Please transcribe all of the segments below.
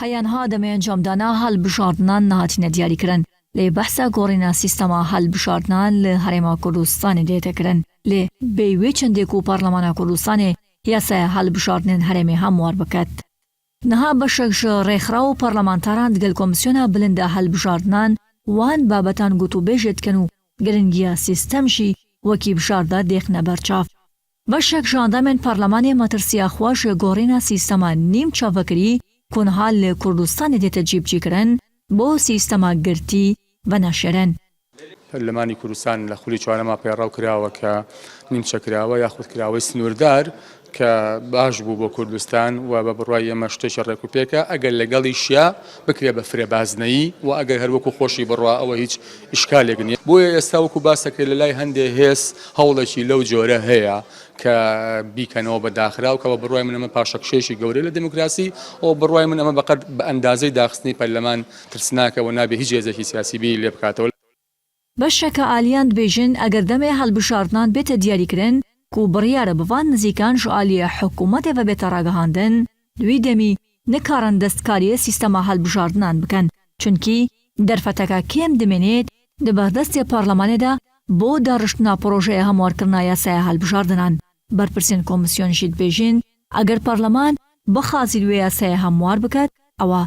هەیانها دەمە ئەنجامدانا هەڵبژاردنان نهاتینە دیاریکردن لێ بەحسا گۆڕینا سیستەما هەڵبژاردنان لە هەرێما کوردستانی دێتەکردن لێ بێوێ چەندێک و پارلەمانا کوردستانی یاسایە هەڵبژاردنên هەرێمێ هەموار بکات. نها بەشێک ji ڕێکخراو و پەرلەمانتاران دگەل کۆمیسیۆنا بلندە هەڵبژاردنان وان بابەتان گوت و بێژێ دکەن و گرنگیە سیستەمشی وەکی بژاردا دێخنە بەرچاو. بەشێک ji ئەندامên پەرلەمانê مەترسیە xwe ji گۆڕینا سیستەما نیم çavekirî کونها li Kurdistanê dێتە cîbcîkirin بۆ سیستەما girtî ve neşerin. پەرلەمانی کوردستان لە خولی چوارەما پێڕاو کراوە کە نیمچە کراوە یاخود کراوەی سنووردار کە باش بوو بۆ کوردستان و بە بڕوای ئێمە شتێکی ڕێکوپێکە ئەگەر لەگەڵیشیا بکرێ بە فرێبازنەیی و ئەگەر هەروەکو خۆشی بڕوا ئەوە هیچ ئیشکالێک نییە. بۆیە ئێستا وەکو باسەکرێت لە لای هەندێک هێز هەوڵێکی لەو جۆرە هەیە کە بیکەنەوە بە داخراو کە بە بڕوای من ئەمە پاشەکشێشی گەورەی لە دموکراسی ئەو بڕوای من ئەمە بەقەت بە ئەندازەی داخستنی پەرلەمان ترسناکەوە نابێ هیچ هێزێکی سیاسی بی لێ بکاتەوە. بەشێکە ئالیان دبێژن ئەگەر دەمێ هەڵبژاردنان بێتە دیاریکردن و بڕیارە بڤان نزیکان ji aliyê حکوومەتê ve bête ragihandin دوی دەمی nikarin destkariyê sîstema هەڵبژاردنان bikin çunkî derfeteka kêm dimênێت di berdestê parlemanê de بۆ داڕشتنا پرۆژەیە هەموارکردنا یاسایە هەڵبژاردنان. بەرپرسên کۆمیسیۆن jî dibêjin ئەگەر پەرلەمان بخوازی وێ یاسایە هەموار بکات ئەوە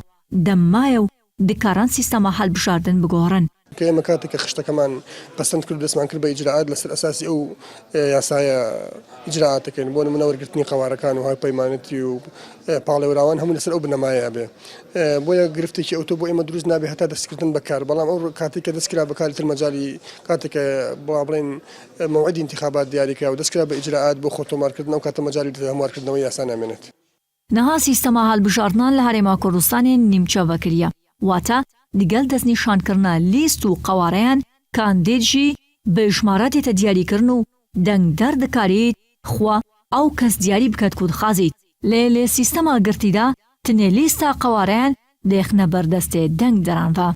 دەمایە و dikarin sîstema هەڵبژاردن بگۆڕن. كما كاتك خشتا كمان قسمت كل دسمان كل بإجراءات لسر أساسي أو ياسايا إجراءاتك يعني بون منور قلتني قواركان وهاي بايمانتي و باغلي وراوان هم لسر أو بنمايا به بويا قرفتي كي أوتو بوي مدروز نابي حتى دسكرتن بكار بلام أو كاتك دسكرا بكالة المجالي كاتك بابلين موعد انتخابات ديارك أو دسكرا بإجراءات بو خطو ماركتنا وكات مجالي ماركتنا وياسانا منت. نها سیستەما هەڵبژاردنان لە هەرێما کوردستانê نیمچەڤە کریە واتە دیگەل دەستنیشانکردنا لیست و قەوارەیان کاندید jî bi ژمارە دێتە دیاریکردن و دەنگدەر dikarit xwe ew kes diyarî biket ku dixwazît lê sîstema girtî de tinê lîsta qewareyan dêxne berdestê dengderan ve.